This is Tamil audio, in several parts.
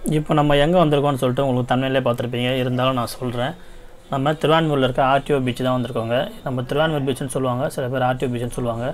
இப்போ நம்ம எங்கே வந்திருக்கோம்னு சொல்லிட்டு உங்களுக்கு தமிழ்லேயே பார்த்துருப்பீங்க, இருந்தாலும் நான் சொல்கிறேன். நம்ம திருவான்மூரில் இருக்க ஆர்டிஓ பீச் தான் வந்திருக்கோங்க. நம்ம திருவான்மூர் பீச்சுன்னு சொல்லுவாங்க, சில பேர் ஆர்டிஓ பீச்சுன்னு சொல்லுவாங்க.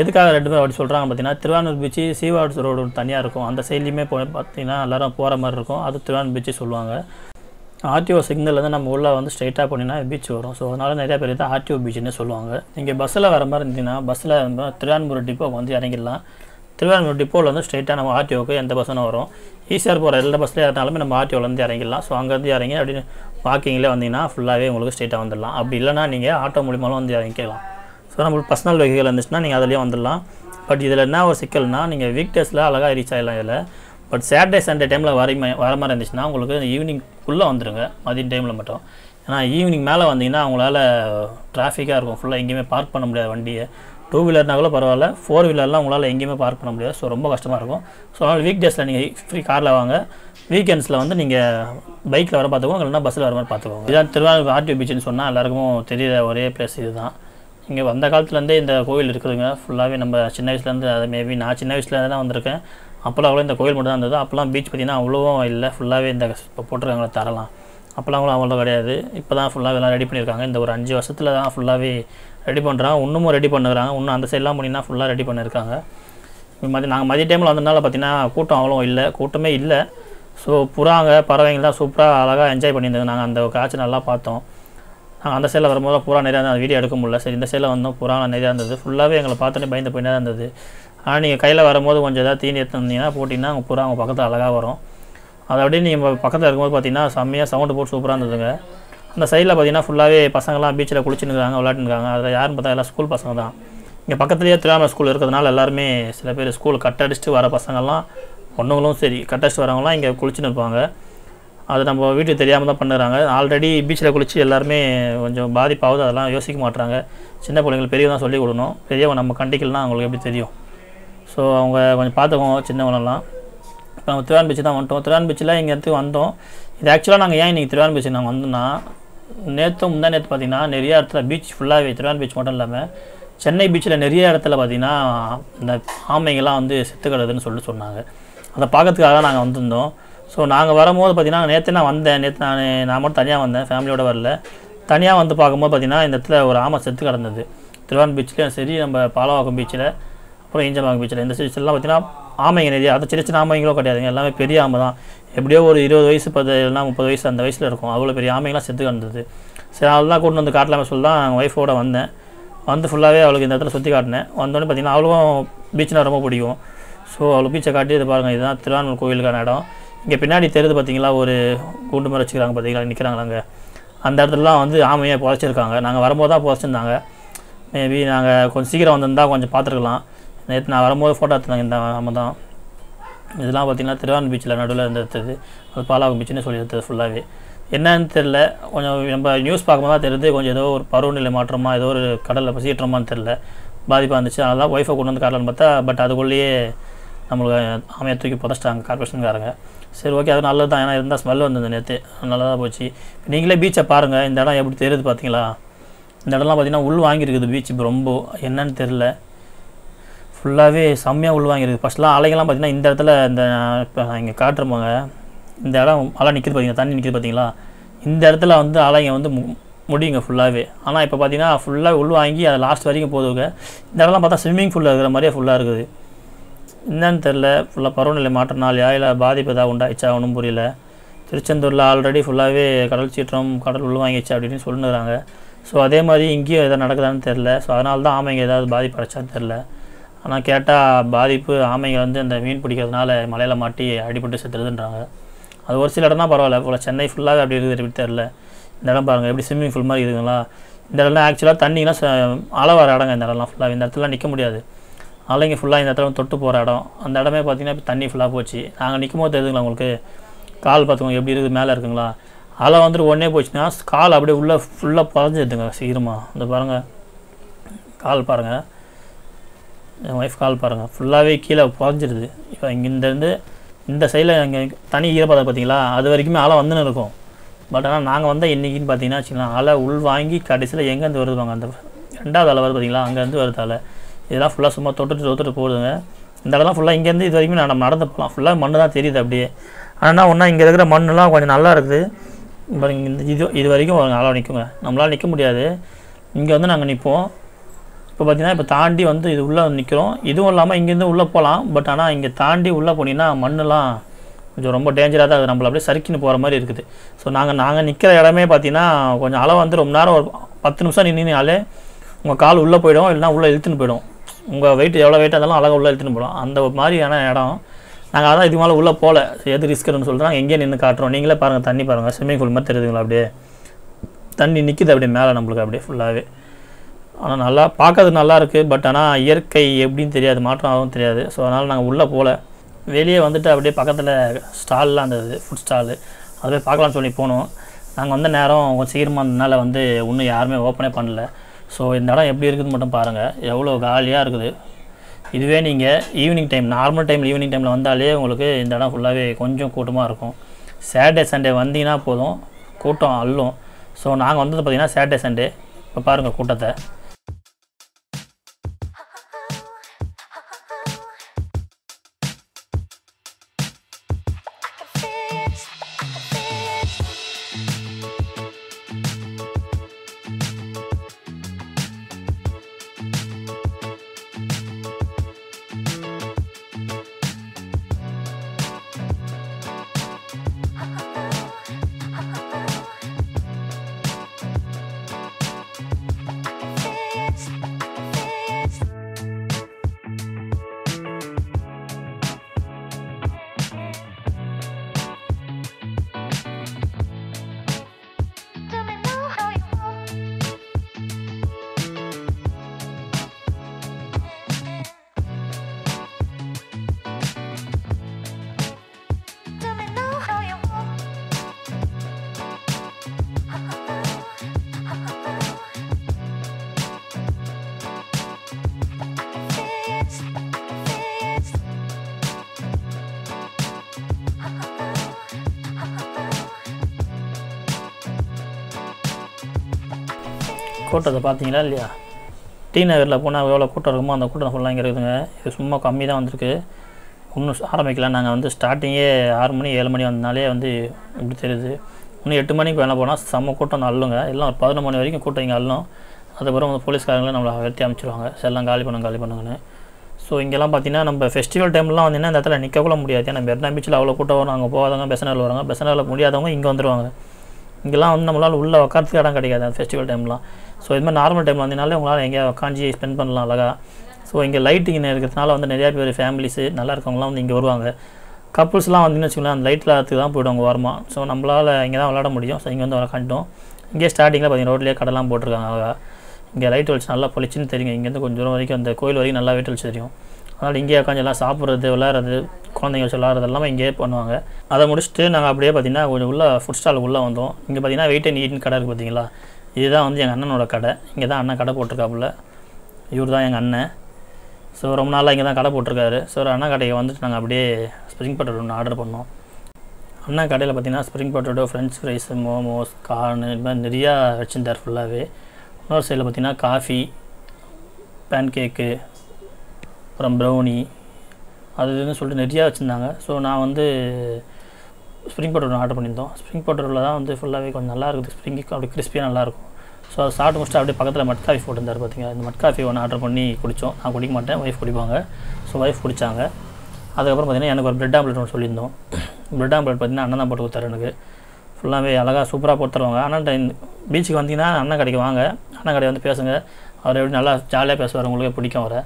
எதுக்காக ரெண்டு பேர் அப்படி சொல்கிறாங்க பார்த்தீங்கன்னா, திருவான்மூர் பீச்சு சீவார்டு ரோடு தனியாக இருக்கும், அந்த சைட்லேயுமே போய் பார்த்தீங்கன்னா எல்லோரும் போகிற மாதிரி இருக்கும், அது திருவான்மூர் பீச்சு சொல்லுவாங்க. ஆர்டிஓ சிக்னல்லேருந்து நம்ம உள்ளே வந்து ஸ்ட்ரைட்டாக போனீங்கன்னா பீச் வரும். ஸோ அதனால் நிறையா பேர் தான் ஆர்டிஓ பீச்சுன்னு சொல்லுவாங்க. நீங்கள் பஸ்ஸில் வர மாதிரி இருந்தீங்கன்னா பஸ்ஸில் திருவான்மூர் டிப்போ வந்து இறங்கிடலாம். திருவான்மூர் டிப்போவில் வந்து ஸ்ட்ரைட்டாக நம்ம ஆர்டிஓக்கு எந்த பஸ்ஸும் வரும். ஈஸியாக போகிற எல்லா பஸ்ஸில் ஏறினாலுமே நம்ம ஆர்டிஓலேருந்து இறங்கிடலாம். ஸோ அங்கேருந்து இறங்கி அப்படின்னு வாக்கிங்கில் வந்தீங்கன்னா ஃபுல்லாகவே உங்களுக்கு ஸ்ட்ரைட்டாக வந்துடலாம். அப்படி இல்லைனா நீங்கள் ஆட்டோ மூலியமாலும் வந்து இறங்கிக்கலாம். ஸோ நம்மளுக்கு பர்சனல் வெஹிக்கிள் இருந்துச்சுன்னா நீங்கள் அதிலேயே வந்துடலாம். பட் இதில் என்ன ஒரு சிக்கல்னால், நீங்கள் வீக் டேஸில் அழகாக ரீச் ஆகிடலாம் இதில். பட் சாட்டர்டே சண்டே டைமில் வர மாதிரி இருந்துச்சுன்னா உங்களுக்கு ஈவினிங்குள்ளே வந்துடுங்க, மதிய டைமில் மட்டும். ஏன்னா ஈவினிங் மேலே வந்தீங்கன்னா அவங்களால டிராஃபிக்காக இருக்கும், ஃபுல்லாக எங்கேயுமே பார்க் பண்ண முடியாது வண்டியை. 2 வீலர்னா கூட பரவாயில்ல, 4 வீலர்லாம் உங்களால் எங்கேயுமே பார்க் பண்ண முடியாது. ஸோ ரொம்ப கஷ்டமாக இருக்கும். ஸோ அதனால் வீக் டேஸில் நீங்கள் ஃப்ரீ காரில் வாங்க, வீக்கெண்ட்ஸில் வந்து நீங்கள் பைக்கில் வர பார்த்துக்கோங்க, இல்லைனா பஸ்ஸில் வர மாதிரி பார்த்துக்கோங்க. இதான் திருவாரூர் ஆர்டிஓ பீச்சுன்னு சொன்னால் எல்லாருக்கும் தெரியுற ஒரே பிளேஸ் இது தான். இங்கே வந்த காலத்துலேருந்தே இந்த கோவில் இருக்குதுங்க. ஃபுல்லாகவே நம்ம சின்ன வயசுலேருந்து, அது மேபி நான் சின்ன வயசுலேருந்து தான் வந்திருக்கேன். அப்போல்லாம் அவ்வளோ இந்த கோவில் மட்டும் தான் இருந்தது. அப்போல்லாம் பீச் பார்த்திங்கன்னா அவ்வளோவும் இல்லை, ஃபுல்லாகவே இந்த இப்போ போட்டிருக்காங்களே தரலாம், அப்போல்லாம் கூட அவ்வளோ கிடையாது. இப்போ தான் ஃபுல்லாக எல்லாம் ரெடி பண்ணியிருக்காங்க. இந்த ஒரு 5 வருஷத்தில் தான் ஃபுல்லாகவே ரெடி பண்ணுறாங்க. இன்னமும் ரெடி பண்ணுறாங்க. இன்னும் அந்த சைட்லாம் போனீங்கன்னா ஃபுல்லாக ரெடி பண்ணியிருக்காங்க. நாங்கள் மதிய டைமில் வந்ததுனால பார்த்திங்கன்னா கூட்டம் அவ்வளோ இல்லை, கூட்டமே இல்லை. ஸோ புறாங்க பறவைங்க தான் சூப்பராக அழகாக என்ஜாய் பண்ணியிருந்தாங்க. நாங்கள் அந்த காட்சி நல்லா பார்த்தோம். நாங்கள் அந்த சைடில் வரும்போது புறா நிறையா இருந்தது, வீடியோ எடுக்க முடியல. சரி இந்த சைடில் வந்தோம், புறா நிறையா இருந்தது. ஃபுல்லாகவே எங்களை பார்த்தோன்னே பயந்து போயினே இருந்தது. ஆனால் நீங்கள் கையில் வரும்போது கொஞ்சம் ஏதாவது தீனி எடுத்துருந்தீங்கன்னா போட்டிங்கன்னா அவங்க புறா அவங்க பக்கத்தில் அழகாக வரும். அதை அப்படியே நீங்கள் பக்கத்தில் இருக்கும்போது பார்த்தீங்கன்னா செம்மையாக சவுண்டு போட்டு சூப்பராக இருந்ததுங்க. அந்த சைடில் பார்த்தீங்கன்னா ஃபுல்லாகவே பசங்களாம் பீச்சில் குளிச்சுன்னுருக்காங்க, விளையாட்டுருக்காங்க. அதில் யாருன்னு பார்த்தா எல்லாம் ஸ்கூல் பசங்க தான். இங்கே பக்கத்துலேயே திருவாரூர் ஸ்கூல் இருக்கிறதுனால எல்லாருமே சில பேர் ஸ்கூல் கட் அடிச்சுட்டு வர பசங்கள்லாம், பொண்ணுங்களும் சரி கட் அடிச்சுட்டு வரவங்களாம் இங்கே குளிச்சுன்னு இருப்பாங்க. அது நம்ம வீட்டுக்கு தெரியாமல் தான் பண்ணுறாங்க. ஆல்ரெடி பீச்சில் குளித்து எல்லாருமே கொஞ்சம் பாதிப்பாகுது, அதெல்லாம் யோசிக்க மாட்டுறாங்க. சின்ன பிள்ளைங்களுக்கு பெரியவங்க தான் சொல்லிக் கொடுக்கணும், பெரியவங்க நம்ம கண்டிக்கலாம் அவங்களுக்கு எப்படி தெரியும். ஸோ அவங்க கொஞ்சம் பார்த்துக்கோங்க சின்னவனெல்லாம். இப்போ நம்ம திருவாரூர் பீச்சு தான் வந்துட்டோம். திருவாரூர் பீச்சில் இங்கே இடத்துக்கு வந்தோம். இது ஆக்சுவலாக நாங்கள் ஏன் இன்றைக்கி திருவாரூர் பீச்சு நாங்கள் வந்தோம்னா, முந்தா நேற்று பார்த்திங்கன்னா நிறையா இடத்துல பீச் ஃபுல்லாகவே திருவாரூர் பீச் மட்டும் இல்லாமல் சென்னை பீச்சில் நிறைய இடத்துல பார்த்திங்கன்னா இந்த ஆமைங்கள்லாம் வந்து செத்து கிடக்குதுன்னு சொல்லிட்டு சொன்னாங்க. அதை பார்க்கறதுக்காக தான் நாங்கள் வந்திருந்தோம். ஸோ நாங்கள் வரும்போது பார்த்திங்கன்னா நேற்று நான் வந்தேன், நேற்று நான் மட்டும் தனியாக வந்தேன், ஃபேமிலியோடு வரல. தனியாக வந்து பார்க்கும்போது பார்த்திங்கன்னா இந்த இடத்துல ஒரு ஆமை செத்து கிடந்தது. திருவாரூர் பீச்சில் சரி, நம்ம பாலவாக்கம் பீச்சில், அப்புறம் ஈஞ்சம்பாக்கம் பீச்சில், இந்த பீச்செல்லாம் பார்த்திங்கன்னா ஆமைங்க நிறைய. அது சின்ன சின்ன ஆமைங்களும் கிடையாதுங்க, எல்லாமே பெரிய ஆமை தான். எப்படியோ ஒரு 20 வயசு 10 இல்லைனா 30 வயசு அந்த வயசில் இருக்கும். அவ்வளோ பெரிய ஆமைங்களாம் செத்து கிடந்தது. சரி அதெல்லாம் கூட்டு வந்து காட்டலாமே சொல்லி தான் எங்கள் ஒய்ஃபோடு வந்தேன். வந்து ஃபுல்லாகவே அவளுக்கு இந்த இடத்துல சுற்றி காட்டினேன். வந்தோடனே பார்த்திங்கன்னா அவளுக்கும் பீச்சுனா ரொம்ப பிடிக்கும். ஸோ அவளுக்கு பீச்சை காட்டி இது பாருங்கள், இதுதான் திருவாரூர் கோயிலுக்கான இடம். இங்கே பின்னாடி தெரியுது பார்த்திங்களா, ஒரு கூண்டு மாதிரி வச்சுக்கிறாங்க பார்த்திங்களா, நிற்கிறாங்களாங்க. அந்த இடத்துலலாம் வந்து ஆமையை புதைச்சிருக்காங்க. நாங்கள் வரும்போது தான் புதைச்சிருந்தாங்க. மேபி நாங்கள் கொஞ்சம் சீக்கிரம் வந்திருந்தால் கொஞ்சம் பார்த்துருக்கலாம். நேற்று நான் வரும்போது ஃபோட்டோ எடுத்துருந்தாங்க இந்த ஆமை தான். இதெல்லாம் பார்த்திங்கன்னா திருவாரூர் பீச்சில் நடுவில் இருந்து எடுத்தது, அது பாலாகம் பீச்சுன்னு சொல்லி எடுத்தது. ஃபுல்லாகவே என்னன்னு தெரில, கொஞ்சம் நம்ம நியூஸ் பார்க்கும்போது தான் தெரியுது கொஞ்சம் ஏதோ ஒரு பருவநிலை மாற்றமா, ஏதோ ஒரு கடலில் சீற்றமானு தெரில, பாதிப்பாக இருந்துச்சு. அதெல்லாம் ஒய்ஃபை கொண்டு வந்து காட்டலான்னு பார்த்தா, பட் அதுக்குள்ளேயே நம்மளுக்கு ஆமையை தூக்கி புதைச்சிட்டாங்க கார்பரேஷன்காரங்க. சரி ஓகே, அது நல்லது தான், ஏன்னா இருந்தால் ஸ்மெல் வந்தது நேற்று, நல்லதாக போச்சு. நீங்களே பீச்சை பாருங்கள், இந்த இடம் எப்படி தெரியுது பார்த்தீங்களா. இந்த இடம்லாம் பார்த்திங்கன்னா உள் வாங்கியிருக்குது பீச். இப்போ ரொம்ப என்னன்னு தெரில, ஃபுல்லாகவே செம்மையாக உள் வாங்கியிருக்குது. ஃபஸ்ட்லாம் அலைகள்லாம் பார்த்திங்கன்னா இந்த இடத்துல, இந்த இப்போ இங்கே காட்டுறவங்க இந்த இடம் அலை நிற்கிது பார்த்திங்கன்னா, தண்ணி நிற்கிது பார்த்தீங்களா, இந்த இடத்துல வந்து அலைங்க வந்து முடியுங்க ஃபுல்லாகவே. ஆனால் இப்போ பார்த்திங்கன்னா ஃபுல்லாக உள் வாங்கி அது லாஸ்ட் வரைக்கும் போதுங்க. இந்த இடம்லாம் பார்த்தா ஸ்விம்மிங் ஃபுல்லாக இருக்கிற மாதிரியே ஃபுல்லாக இருக்குது. என்னன்னு தெரில, ஃபுல்லாக பருவநிலை மாற்றனாலையா இல்லை பாதிப்பு ஏதாவது உண்டாயிடுச்சா ஒன்றும் புரியல. திருச்செந்தூரில் ஆல்ரெடி ஃபுல்லாகவே கடல் சீற்றம், கடல் உள் வாங்கிடுச்சு அப்படின்னு சொல்லுறாங்க. ஸோ அதே மாதிரி இங்கேயும் எதாவது நடக்குதான்னு தெரில. ஸோ அதனால தான் ஆமைங்க ஏதாவது பாதிப்பு அடைச்சான்னு தெரில. ஆனால் கேட்டால் பாதிப்பு ஆமைங்க வந்து அந்த மீன் பிடிக்கிறதுனால மலையில் மாட்டி அடிபட்டு செத்துறதுன்றாங்க. அது ஒரு சில இடம் தான் பரவாயில்ல, இப்போ சென்னை ஃபுல்லாகவே அப்படி இருக்குது எப்படி தெரில. இந்த இடம் பாருங்கள் எப்படி ஸ்விம்மிங் ஃபுல் மாதிரி இருக்குதுங்களா. இந்த இடம்லாம் ஆக்சுவலாக தண்ணினா அலை வர இடங்க. இந்த இடம்லாம் ஃபுல்லாக இந்த இடத்துல நிற்க முடியாது, அலைங்க ஃபுல்லாக இந்த இடத்துல தொட்டு போகிற இடம். அந்த இடமே பார்த்திங்கன்னா இப்போ தண்ணி ஃபுல்லாக போச்சு. நாங்கள் நிற்கும் போது தெரியுதுங்களா உங்களுக்கு, கால் பார்த்துக்கோங்க எப்படி இருக்குது, மேலே இருக்குங்களா. அலை வந்துட்டு ஒன்றே போச்சுன்னா கால் அப்படியே உள்ளே ஃபுல்லாக புதஞ்சிடுதுங்க சீக்கிரமாக. இந்த பாருங்கள் கால் பாருங்கள், என் ஒய்ஃப் கால் பாருங்கள் ஃபுல்லாகவே கீழே புதஞ்சிடுது. இப்போ இங்கேருந்து இந்த சைடில் இங்கே தனி ஈரப்பதம் பார்த்தீங்களா, அது வரைக்குமே அலை வந்துன்னு இருக்கும். பட் ஆனால் நாங்கள் வந்தால் இன்றைக்கின்னு பார்த்தீங்கன்னா வச்சுக்கலாம், அலை உள் வாங்கி கடைசியில் எங்கேருந்து வருதுவாங்க, அந்த 2வது அலை வருது பார்த்தீங்களா, அங்கேருந்து வருது அலை. இதெல்லாம் ஃபுல்லாக சும்மா தொட்டுட்டு போடுதுங்க. இந்த இடம்லாம் ஃபுல்லாக இங்கேருந்து இது வரைக்கும் நம்ம நடந்து போகலாம். ஃபுல்லாக மண்ணு தான் தெரியுது அப்படியே. ஆனால் ஒன்றா இங்கே இருக்கிற மண்ணெலாம் கொஞ்சம் நல்லா இருக்குது. பட் இந்த இது வரைக்கும் நல்லா நிற்குங்க. நம்மளால் நிற்க முடியாது. இங்கே வந்து நாங்கள் நிற்போம். இப்போ பார்த்தீங்கன்னா இப்போ தாண்டி வந்து இது உள்ளே நிற்கிறோம். இதுவும் இல்லாமல் இங்கேருந்து உள்ளே போகலாம். பட் ஆனால் இங்கே தாண்டி உள்ளே போனீங்கன்னா மண்ணெலாம் கொஞ்சம் ரொம்ப டேஞ்சராக தான் அது நம்மள அப்படியே சறுக்கின்னு போகிற மாதிரி இருக்குது. ஸோ நாங்கள் நிற்கிற இடமே பார்த்தீங்கன்னா கொஞ்சம் அளவு வந்து ரொம்ப நேரம் ஒரு 10 நிமிஷம் நின்னாலே உங்கள் கால் உள்ளே போயிடும், இல்லைனா உள்ளே இழுத்துன்னு போயிடும். உங்கள் வெயிட் எவ்வளோ வெயிட்டாக இருந்தாலும் அழகாக உள்ளே இழுத்துன்னு போயிடும். அந்த மாதிரியான இடம். நாங்கள் அதான் இது மேலே உள்ளே போகல. எது ரிஸ்க்குன்னு சொல்லிட்டு எங்கேயே நின்று காட்டுறோம். நீங்களே பாருங்கள், தண்ணி பாருங்கள், ஸ்விம்மிங் பூல் மாதிரி தெரியுதுங்களா, அப்படியே தண்ணி நிற்கிது அப்படியே மேலே நம்மளுக்கு அப்படியே ஃபுல்லாகவே. ஆனால் நல்லா பார்க்கறது நல்லா இருக்குது. பட் ஆனால் இயற்கை எப்படின்னு தெரியாது, மாற்றம் ஆகும் தெரியாது. ஸோ அதனால் நாங்கள் உள்ளே போகல. வெளியே வந்துட்டு அப்படியே பக்கத்தில் ஸ்டால்லாம் இருந்தது, ஃபுட் ஸ்டாலு, அதை போய் பார்க்கலான்னு சொல்லி போனோம். நாங்கள் வந்த நேரம் கொஞ்சம் சீக்கிரமாக இருந்ததுனால வந்து இன்னும் யாருமே ஓப்பனே பண்ணல. ஸோ இந்த இடம் எப்படி இருக்குதுன்னு மட்டும் பாருங்கள், எவ்வளோ காலியாக இருக்குது. இதுவே நீங்கள் ஈவினிங் டைம், நார்மல் டைமில் ஈவினிங் டைமில் வந்தாலே உங்களுக்கு இந்த இடம் ஃபுல்லாகவே கொஞ்சம் கூட்டமாக இருக்கும். சாட்டர்டே சண்டே வந்தீங்கன்னா போதும், கூட்டம் அள்ளும். ஸோ நாங்கள் வந்தது பார்த்திங்கன்னா சாட்டர்டே சண்டே. இப்போ பாருங்கள் கூட்டத்தை. கூட்டத்தை பார்த்தீங்களா இல்லையா? டி நகரில் போனால் எவ்வளோ கூட்டம் இருக்குமோ அந்த கூட்டம் ஃபுல்லாக இங்கே இருக்குதுங்க. இது சும்மா கம்மி தான் வந்திருக்கு, இன்னும் ஆரம்பிக்கல. நாங்கள் வந்து ஸ்டார்டிங்கே 6 மணி 7 மணி வந்தனாலே வந்து இப்படி தெரியுது. இன்னும் 8 மணிக்கு வேலை போனால் செம்ம கூட்டம் அள்ளுங்க. எல்லாம் 11 மணி வரைக்கும் கூட்டம் இங்கே அள்ளும். அதுக்கப்புறம் வந்து போலீஸ்காரங்களே நம்மளை வெட்டி அமைச்சிருவாங்க, எல்லாம் காலி பண்ணுங்கன்னு. ஸோ இங்கெல்லாம் பார்த்தீங்கன்னா நம்ம ஃபெஸ்டிவல் டைம்லாம் வந்தீங்கன்னா இந்த இடத்துல நிற்கக்கூட முடியாது. ஏன்னா மெரினா பீச்சில் அவ்வளோ கூட்டம் வரும். அங்கே போகாதவங்க பெசனரில் வராங்க, பெசனரில் முடியாதவங்க இங்கே வந்துடுவாங்க. இங்கெல்லாம் வந்து நம்மளால் உள்ளே உட்காரத்துக்கு இடம் கிடைக்காது அந்த ஃபெஸ்டிவல் டைம்லாம். ஸோ இது மாதிரி நார்மல் டைமில் வந்தீங்கனாலே உங்களால் எங்கேயா உட்காந்து ஸ்பெண்ட் பண்ணலாம் அழகாக. ஸோ இங்கே லைட்டிங் இருக்கிறதுனால வந்து நிறையா பேர் ஃபேமிலிஸு நல்லா இருக்கவங்களாம் வந்து இங்கே வருவாங்க. கப்புள்ஸ்லாம் வந்தீங்கன்னு வச்சுக்கோங்களேன், அந்த லைட் விளாட்றதுக்கு தான் போய்டுவாங்க ஓரமாக. ஸோ நம்மளால் இங்கே தான் விளாட முடியும். ஸோ இங்கே வந்து விளாண்டுட்டோம். இங்கே ஸ்டார்டிங்கில் பார்த்தீங்கன்னா ரோட்லேயே கடைலாம் போட்டிருக்காங்க அழகாக. இங்கே லைட் வெளிச்சு நல்லா பொழிச்சுன்னு தெரியுங்க. இங்கேருந்து கொஞ்சம் தூரம் வரைக்கும் அந்த கோயில் வரைக்கும் நல்லா வெயிட் வெளிச்சு தெரியும். அதனால் இங்கேயே உட்காந்து எல்லாம் சாப்பிட்றது, விளாட்றது, குழந்தைங்க வச்சு விளாட்றது எல்லாமே இங்கேயே பண்ணுவாங்க. அதை முடிச்சுட்டு நாங்கள் அப்படியே பார்த்திங்கன்னா கொஞ்சம் உள்ள ஃபுட் ஸ்டாலுக்கு உள்ளே வந்தோம். இங்கே பார்த்திங்கன்னா வெயிட் அண்ட் ஈட்னு கடை இருக்குது பார்த்தீங்களா, இதுதான் வந்து எங்கள் அண்ணனோட கடை. இங்கே தான் அண்ணன் கடை போட்டிருக்காப்புல, இவர் தான் எங்கள் அண்ணன். ஸோ ரொம்ப நாளாக இங்கே தான் கடை போட்டிருக்காரு. ஸோ ஒரு அண்ணா கடையை வந்துட்டு நாங்கள் அப்படியே ஸ்ப்ரிங் பொட்டேட்டோ ஒன்று ஆர்டர் பண்ணோம். அண்ணா கடையில் பார்த்திங்கன்னா spring potato, french fries, momos, corn இது மாதிரி நிறையா வச்சுருந்தார் ஃபுல்லாகவே. இன்னொரு சைடில் பார்த்திங்கன்னா காஃபி, பேன் கேக்கு, அப்புறம் ப்ரௌனி, அது இதுன்னு சொல்லிட்டு நிறையா வச்சுருந்தாங்க. ஸோ நான் வந்து ஸ்ப்ரிங் பொட்டேட்டோ ஆர்டர் பண்ணியிருந்தோம். ஸ்ப்ரிங் பொட்டேட்டோவில் தான் வந்து ஃபுல்லாகவே கொஞ்சம் நல்லா இருக்குது. ஸ்ப்ரிங்கு அப்படி கிறிஸ்பியாக நல்லாயிருக்கும். ஸோ அதை சாப்பிட்டு முடிச்சுட்டு அப்படியே பக்கத்தில் மட் காஃபி போட்டிருந்தார் பார்த்தீங்க. இந்த மட் காஃபி ஒன்று ஆர்டர் பண்ணி குடித்தோம். நான் குடிக்க மாட்டேன், ஒய்ஃப் குடிப்பாங்க. ஸோ ஒய்ஃப் குடித்தாங்க. அதுக்கப்புறம் பார்த்திங்கன்னா எனக்கு ஒரு ப்ரெட் ஆம்லெட் ஒன்று சொல்லியிருந்தோம். ப்ரெட் ஆம்லெட் பார்த்திங்கன்னா அண்ணன் தான் போட்டு கொடுத்தாரு எனக்கு. ஃபுல்லாகவே அழகாக சூப்பராக போட்டு தருவாங்க. ஆனால் பீச்சுக்கு வந்தீங்கன்னா அண்ணன் கடைக்கு வாங்க, அண்ணன் கடையை வந்து பேசுங்க. அவர் எப்படி நல்லா ஜாலியாக பேசுவார், உங்களுக்கு பிடிக்கும் அவரை.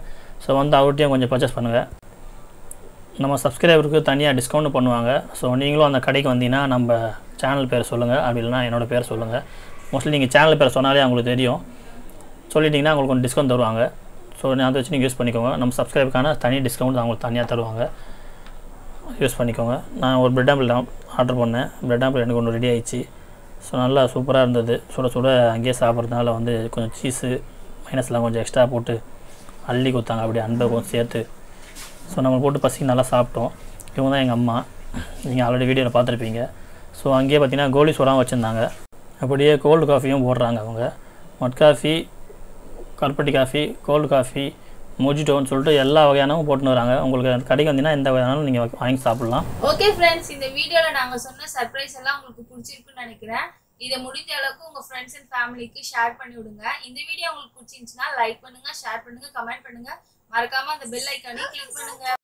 ஸோ வந்து அவர்கிட்டையும் கொஞ்சம் பர்ச்சேஸ் பண்ணுங்கள். நம்ம சப்ஸ்கிரைபருக்கு தனியாக டிஸ்கவுண்ட் பண்ணுவாங்க. ஸோ நீங்களும் அந்த கடைக்கு வந்தீங்கன்னா நம்ம சேனல் பேர் சொல்லுங்கள், அப்படி இல்லைனா என்னோடய பேர் சொல்லுங்கள். மோஸ்ட்லி நீங்கள் சேனல் பேர் சொன்னாலே அவங்களுக்கு தெரியும். சொல்லிட்டிங்கன்னா அவங்களுக்கு கொஞ்சம் டிஸ்கவுண்ட் தருவாங்க. ஸோ அதை வச்சு நீங்கள் யூஸ் பண்ணிக்கோங்க. நம்ம சப்ஸ்கிரைபருக்கான தனி டிஸ்கவுண்ட் அவங்களுக்கு தனியாக தருவாங்க, யூஸ் பண்ணிக்கோங்க. நான் ஒரு ப்ரெட் ஆம்பிள் ஆர்டர் பண்ணேன். ப்ரெட் ஆம்பிள் எனக்கு ஒன்று ரெடி ஆகிடுச்சு. ஸோ நல்லா சூப்பராக இருந்தது. சுட சுட அங்கேயே சாப்பிட்றதுனால வந்து கொஞ்சம் சீஸு மைனஸ்லாம் கொஞ்சம் எக்ஸ்ட்ரா போட்டு அள்ளி கொடுத்தாங்க, அப்படியே அன்பை கொஞ்சம் சேர்த்து. ஸோ நம்ம போட்டு பசிக்கு நல்லா சாப்பிட்டோம். இவங்க தான் எங்கள் அம்மா, நீங்கள் ஆல்ரெடி வீடியோவில் பார்த்துருப்பீங்க. ஸோ அங்கேயே பார்த்தீங்கன்னா கோலி சோடாவும் வச்சுருந்தாங்க. அப்படியே கோல்டு காஃபியும் போடுறாங்க அவங்க. மட் காஃபி, கருப்பட்டி காஃபி, கோல்டு காஃபி, மொஜிட்டோன்னு சொல்லிட்டு எல்லா வகையானவும் போட்டுன்னு வராங்க. உங்களுக்கு அந்த கடைக்கு வந்தீங்கன்னா எந்த வகையானாலும் நீங்கள் வாங்கி சாப்பிட்லாம். ஓகே ஃப்ரெண்ட்ஸ், இந்த வீடியோவில் நாங்கள் சொன்ன சர்ப்ரைஸ் எல்லாம் உங்களுக்கு பிடிச்சிருக்குன்னு நினைக்கிறேன். இதை முடிஞ்ச அளவுக்கு உங்கள் ஃப்ரெண்ட்ஸ் அண்ட் ஃபேமிலிக்கு ஷேர் பண்ணி விடுங்க. இந்த வீடியோ உங்களுக்கு பிடிச்சிருந்துச்சுன்னா லைக் பண்ணுங்கள், ஷேர் பண்ணுங்கள், கமெண்ட் பண்ணுங்கள். மறக்காமல் அந்த பெல் ஐக்கானே கிளிக் பண்ணுங்கள்.